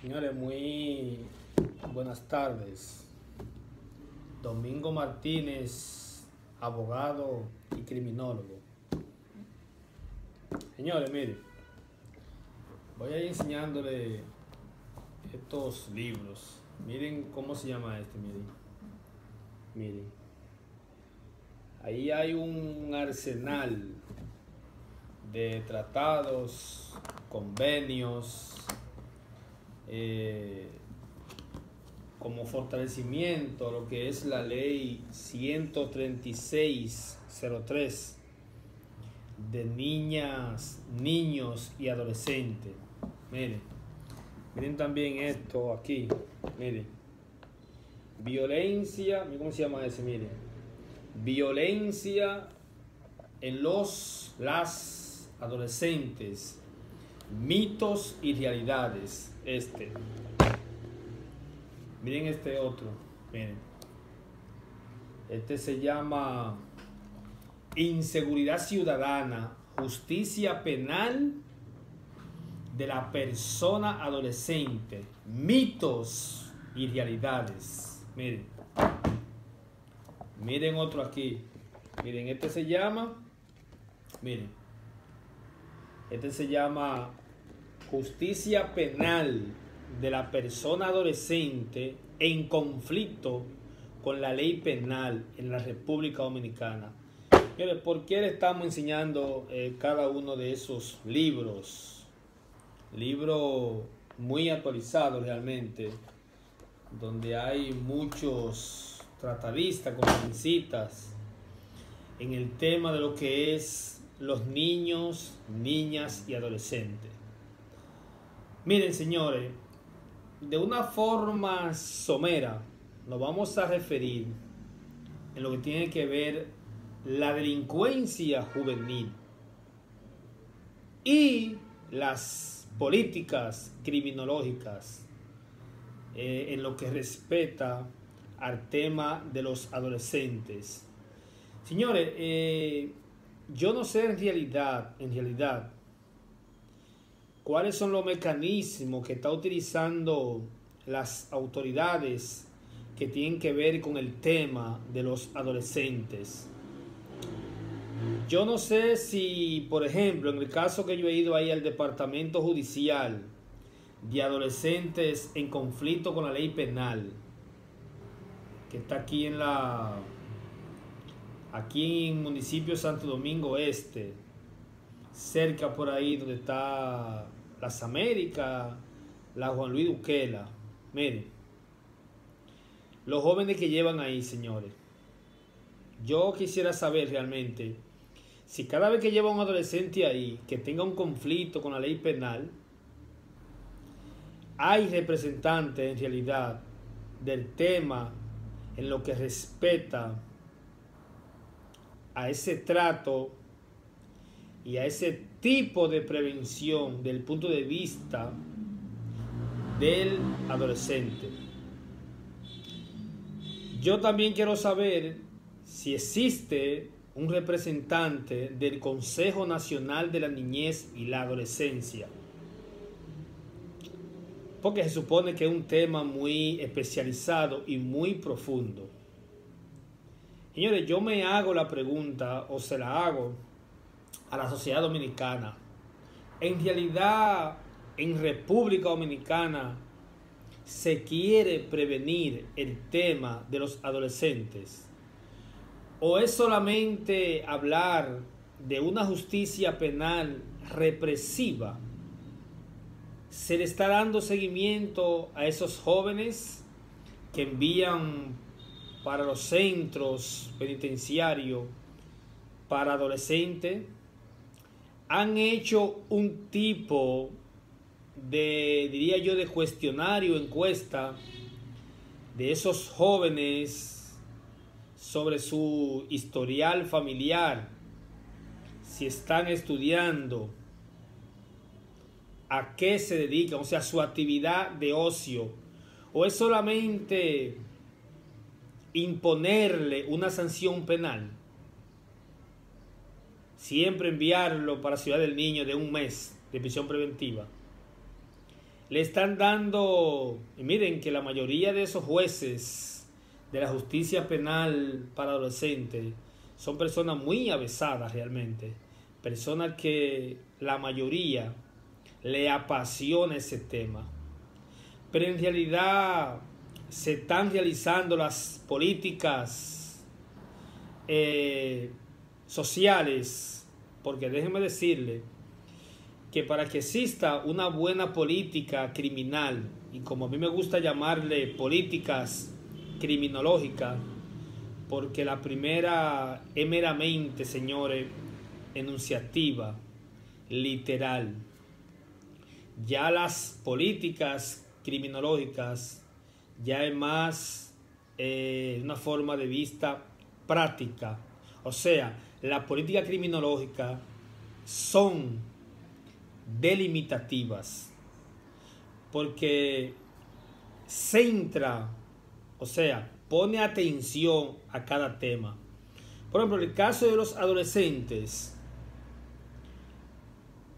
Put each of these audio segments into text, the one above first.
Señores, muy buenas tardes. Domingo Martínez, abogado y criminólogo. Señores, miren, voy a ir enseñándole estos libros. Miren cómo se llama este, miren. Ahí hay un arsenal de tratados, convenios, como fortalecimiento lo que es la ley 13603 de niñas, niños y adolescentes. Miren también esto aquí, miren, violencia, miren cómo se llama ese, miren, violencia en las adolescentes, mitos y realidades. Miren este otro, miren, este se llama Inseguridad Ciudadana, Justicia Penal de la Persona Adolescente, mitos y realidades. Miren otro aquí, miren, este se llama Justicia Penal de la Persona Adolescente en conflicto con la ley penal en la República Dominicana. ¿Por qué le estamos enseñando cada uno de esos libros? Libros muy actualizados realmente, donde hay muchos tratadistas, conferencistas en el tema de lo que es los niños, niñas y adolescentes. Miren, señores, de una forma somera nos vamos a referir en lo que tiene que ver la delincuencia juvenil y las políticas criminológicas en lo que respecta al tema de los adolescentes. Señores, yo no sé en realidad cuáles son los mecanismos que está utilizando las autoridades que tienen que ver con el tema de los adolescentes. Yo no sé si, por ejemplo, en el caso que yo he ido ahí al Departamento Judicial de Adolescentes en conflicto con la ley penal, que está aquí en el municipio de Santo Domingo Este, cerca por ahí donde está las Américas, la Juan Luis Duquela. Miren, los jóvenes que llevan ahí, señores, yo quisiera saber realmente si cada vez que lleva un adolescente ahí que tenga un conflicto con la ley penal, hay representantes en realidad del tema en lo que respecta a ese trato y a ese tipo de prevención del punto de vista del adolescente. Yo también quiero saber si existe un representante del Consejo Nacional de la Niñez y la Adolescencia, porque se supone que es un tema muy especializado y muy profundo. Señores, yo me hago la pregunta, o se la hago a la sociedad dominicana. En realidad, en República Dominicana se quiere prevenir el tema de los adolescentes, o es solamente hablar de una justicia penal represiva. Se le está dando seguimiento a esos jóvenes que envían para los centros penitenciarios para adolescentes. Han hecho un tipo de, diría yo, de cuestionario, encuesta de esos jóvenes sobre su historial familiar, si están estudiando, a qué se dedican, o sea, su actividad de ocio, o es solamente imponerle una sanción penal. Siempre enviarlo para Ciudad del Niño de un mes de prisión preventiva. le están dando, y miren que la mayoría de esos jueces de la justicia penal para adolescentes son personas muy avesadas realmente, personas que la mayoría le apasiona ese tema, pero en realidad se están realizando las políticas sociales, porque déjenme decirle que para que exista una buena política criminal, y como a mí me gusta llamarle políticas criminológicas, porque la primera es meramente, señores, enunciativa, literal. Ya las políticas criminológicas ya es más una forma de vista práctica. O sea, la política criminológica son delimitativas porque centra, o sea, pone atención a cada tema. Por ejemplo, en el caso de los adolescentes,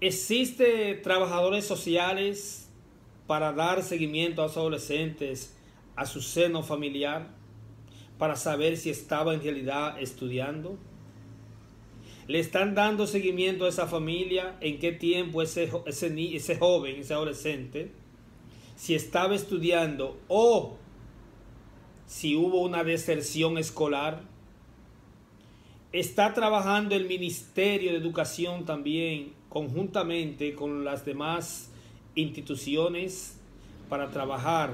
existe trabajadores sociales para dar seguimiento a los adolescentes a su seno familiar, para saber si estaba en realidad estudiando. Le están dando seguimiento a esa familia, en qué tiempo ese joven, ese adolescente, si estaba estudiando o si hubo una deserción escolar. Está trabajando el Ministerio de Educación también conjuntamente con las demás instituciones para trabajar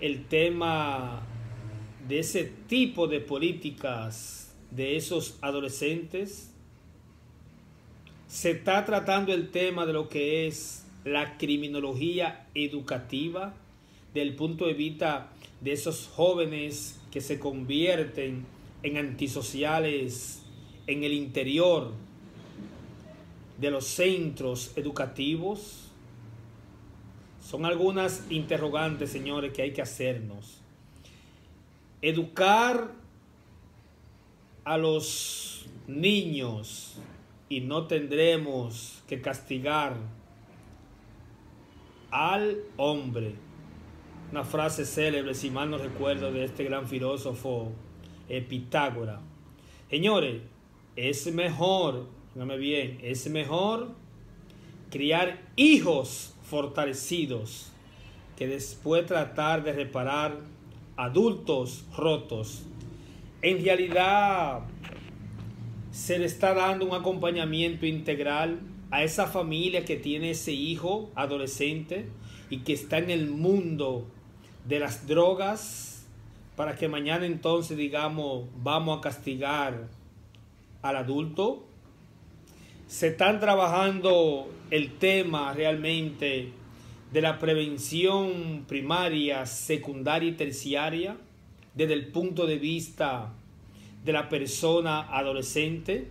el tema de ese tipo de políticas de esos adolescentes. Se está tratando el tema de lo que es la criminología educativa desde el punto de vista de esos jóvenes que se convierten en antisociales en el interior de los centros educativos. Son algunas interrogantes, señores, que hay que hacernos. Educar a los niños y no tendremos que castigar al hombre. Una frase célebre, si mal no recuerdo, de este gran filósofo Pitágoras. Señores, es mejor, dígame bien, es mejor criar hijos fortalecidos que después tratar de reparar adultos rotos. En realidad se le está dando un acompañamiento integral a esa familia que tiene ese hijo adolescente y que está en el mundo de las drogas, para que mañana entonces digamos vamos a castigar al adulto. Se están trabajando el tema realmente de la prevención primaria, secundaria y terciaria desde el punto de vista de la persona adolescente.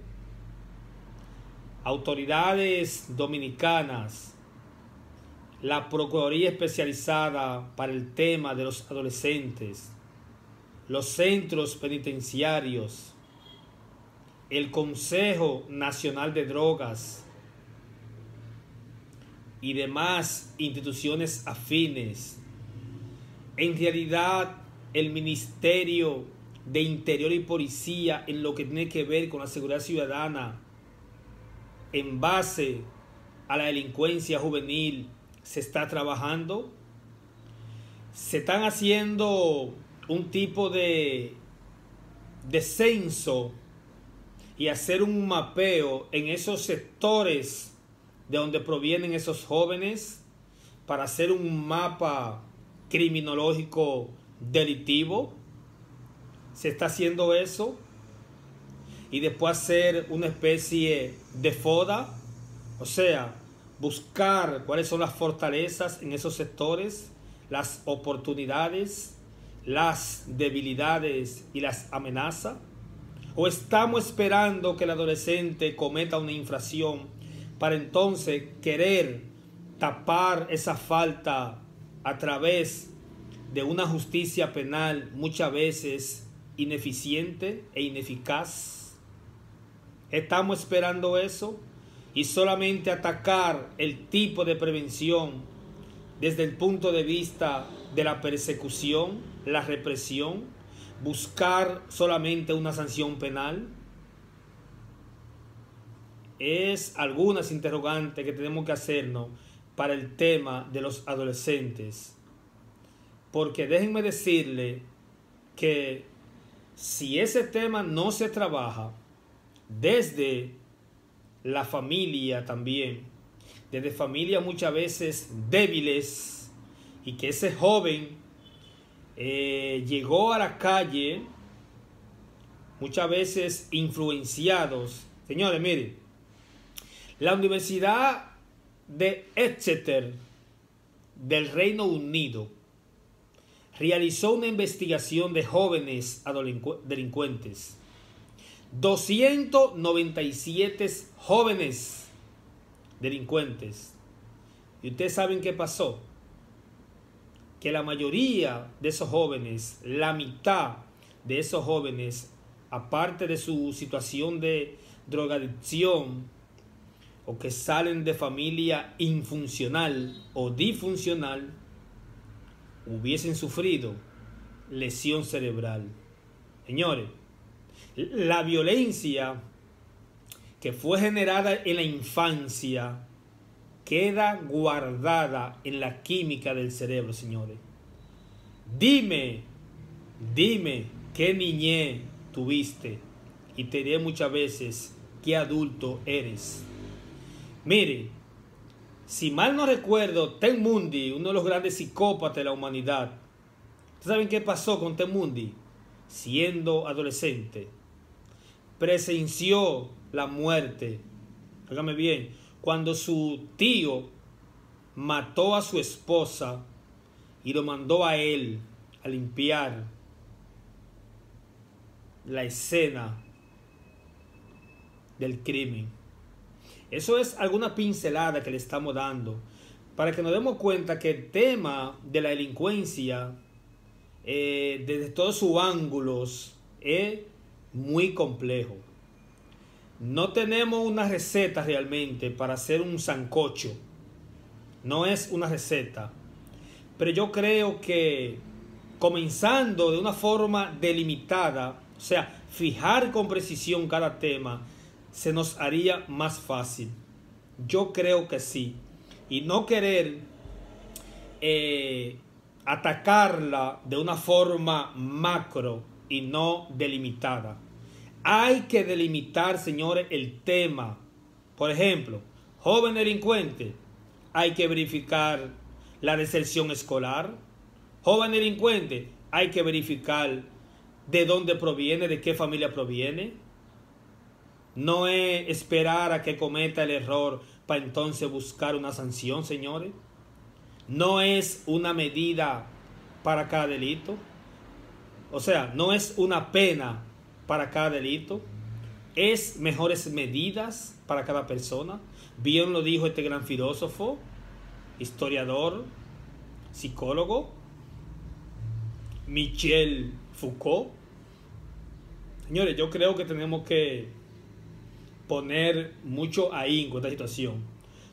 Autoridades dominicanas, la Procuraduría Especializada para el tema de los adolescentes, los centros penitenciarios, el Consejo Nacional de Drogas y demás instituciones afines. En realidad, el Ministerio de Interior y Policía, en lo que tiene que ver con la seguridad ciudadana, en base a la delincuencia juvenil, se está trabajando. Se están haciendo un tipo de censo y hacer un mapeo en esos sectores de donde provienen esos jóvenes para hacer un mapa criminológico delictivo. Se está haciendo eso y después hacer una especie de FODA, o sea, buscar cuáles son las fortalezas en esos sectores, las oportunidades, las debilidades y las amenazas. ¿O estamos esperando que el adolescente cometa una infracción para entonces querer tapar esa falta a través de una justicia penal muchas veces ineficiente e ineficaz? ¿Estamos esperando eso? Y solamente atacar el tipo de prevención desde el punto de vista de la persecución, la represión, buscar solamente una sanción penal. Es algunas interrogantes que tenemos que hacernos para el tema de los adolescentes. Porque déjenme decirle que si ese tema no se trabaja desde la familia también, desde familias muchas veces débiles, y que ese joven llegó a la calle muchas veces influenciados. Señores, miren, la Universidad de Exeter del Reino Unido realizó una investigación de jóvenes delincuentes. 297 jóvenes delincuentes. ¿Y ustedes saben qué pasó? Que la mayoría de esos jóvenes, la mitad de esos jóvenes, aparte de su situación de drogadicción, o que salen de familia infuncional o disfuncional, hubiesen sufrido lesión cerebral. Señores, la violencia que fue generada en la infancia queda guardada en la química del cerebro, señores. Dime qué niñez tuviste y te diré muchas veces qué adulto eres. Mire, si mal no recuerdo, Ted Bundy, uno de los grandes psicópatas de la humanidad, ¿ustedes saben qué pasó con Ted Bundy? Siendo adolescente, presenció la muerte. Óigame bien, cuando su tío mató a su esposa y lo mandó a él a limpiar la escena del crimen. Eso es alguna pincelada que le estamos dando para que nos demos cuenta que el tema de la delincuencia, desde todos sus ángulos, es muy complejo. No tenemos una receta realmente para hacer un sancocho. No es una receta. Pero yo creo que comenzando de una forma delimitada, o sea, fijar con precisión cada tema, se nos haría más fácil. Yo creo que sí. Y no querer atacarla de una forma macro y no delimitada. Hay que delimitar, señores, el tema. Por ejemplo, joven delincuente, hay que verificar la deserción escolar. Joven delincuente, hay que verificar de dónde proviene, de qué familia proviene. No es esperar a que cometa el error para entonces buscar una sanción, señores. No es una medida para cada delito. O sea, no es una pena para cada delito. Es mejores medidas para cada persona. Bien lo dijo este gran filósofo, historiador, psicólogo, Michel Foucault. Señores, yo creo que tenemos que poner mucho ahínco en esta situación.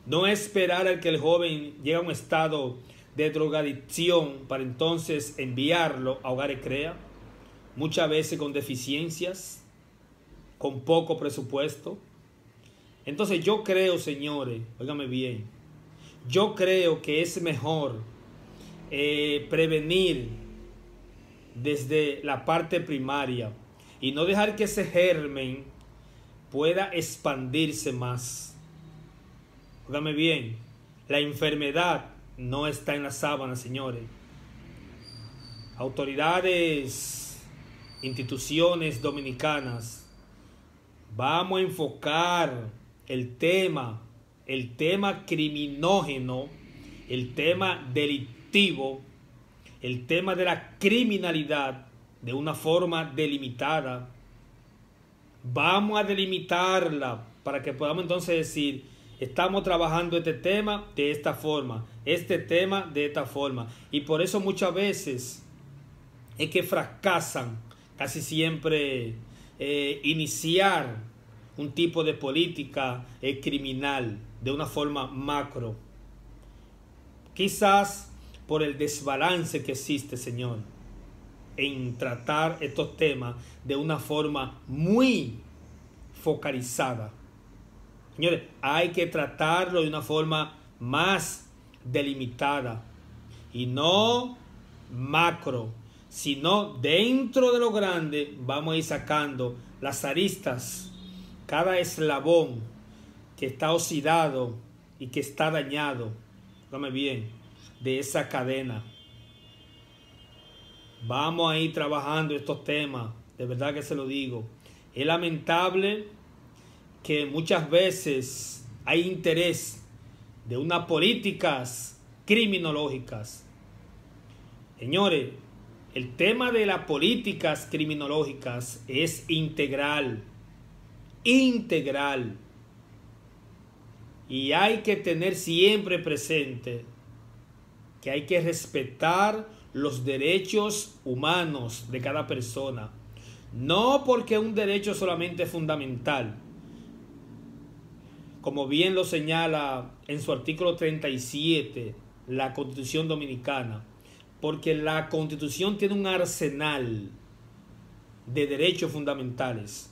No esperar a que el joven llegue a un estado de drogadicción para entonces enviarlo a hogares CREA, muchas veces con deficiencias, con poco presupuesto. Entonces yo creo, señores, óigame bien, yo creo que es mejor prevenir desde la parte primaria y no dejar que ese germen pueda expandirse más. Óigame bien, la enfermedad no está en la sábana, señores. Autoridades, instituciones dominicanas, vamos a enfocar el tema criminógeno, el tema delictivo, el tema de la criminalidad de una forma delimitada. Vamos a delimitarla para que podamos entonces decir, estamos trabajando este tema de esta forma, este tema de esta forma. Y por eso muchas veces es que fracasan casi siempre iniciar un tipo de política criminal de una forma macro. quizás por el desbalance que existe, Señor, en tratar estos temas de una forma muy focalizada. Señores, hay que tratarlo de una forma más delimitada y no macro, sino dentro de lo grande vamos a ir sacando las aristas, cada eslabón que está oxidado y que está dañado, dígame bien, de esa cadena. Vamos a ir trabajando estos temas, de verdad que se lo digo. Es lamentable que muchas veces hay interés de unas políticas criminológicas. Señores, el tema de las políticas criminológicas es integral. Integral. Y hay que tener siempre presente que hay que respetar los derechos humanos de cada persona. No porque un derecho solamente es fundamental, como bien lo señala en su artículo 37 la Constitución Dominicana, porque la Constitución tiene un arsenal de derechos fundamentales.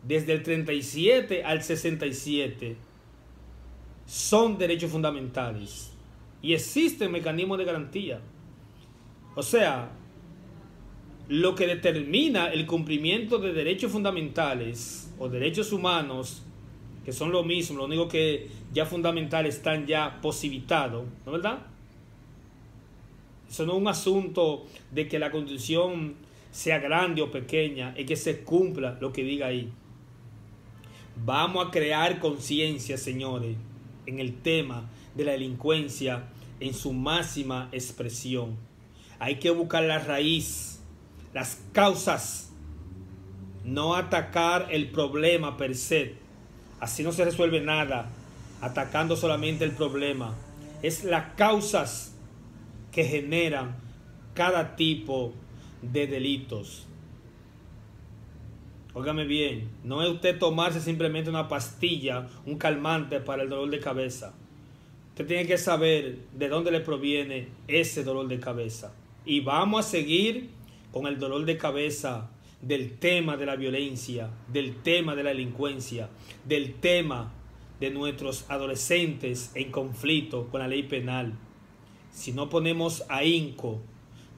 Desde el 37 al 67 son derechos fundamentales y existen mecanismos de garantía. O sea, lo que determina el cumplimiento de derechos fundamentales o derechos humanos, que son lo mismo, lo único que ya fundamentales están ya posibilitados, ¿no es verdad? Eso no es un asunto de que la Constitución sea grande o pequeña, es que se cumpla lo que diga ahí. Vamos a crear conciencia, señores, en el tema de la delincuencia en su máxima expresión. Hay que buscar la raíz, las causas, no atacar el problema per se. Así no se resuelve nada, atacando solamente el problema. Es las causas que generan cada tipo de delitos. Óigame bien, no es usted tomarse simplemente una pastilla, un calmante para el dolor de cabeza. Usted tiene que saber de dónde le proviene ese dolor de cabeza. Y vamos a seguir con el dolor de cabeza del tema de la violencia, del tema de la delincuencia, del tema de nuestros adolescentes en conflicto con la ley penal. Si no ponemos ahínco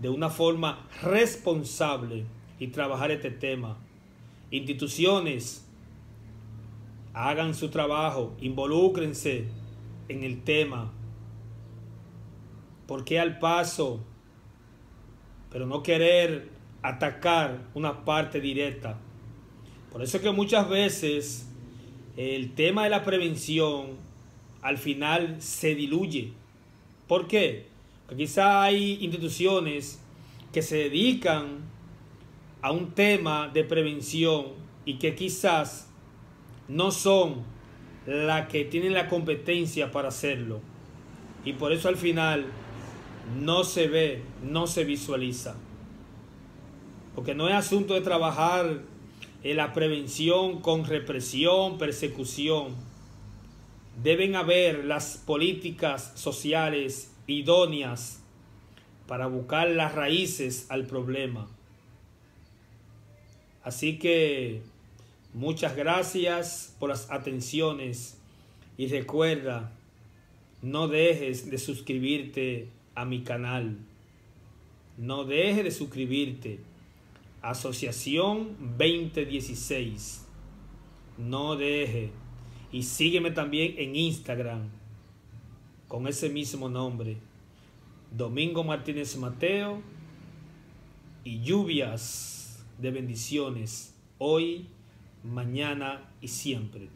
de una forma responsable y trabajar este tema, instituciones, hagan su trabajo, involúcrense en el tema. ¿Por qué al paso? Pero no querer atacar una parte directa. Por eso es que muchas veces el tema de la prevención al final se diluye. ¿Por qué? Porque quizá hay instituciones que se dedican a un tema de prevención y que quizás no son las que tienen la competencia para hacerlo. Y por eso al final no se ve, no se visualiza. Porque no es asunto de trabajar en la prevención con represión, persecución. Deben haber las políticas sociales idóneas para buscar las raíces al problema. Así que muchas gracias por las atenciones y recuerda, no dejes de suscribirte a mi canal. No dejes de suscribirte. Asociación 2016. No deje. Y sígueme también en Instagram con ese mismo nombre. Domingo Martínez Mateo. Y lluvias de bendiciones hoy, mañana y siempre.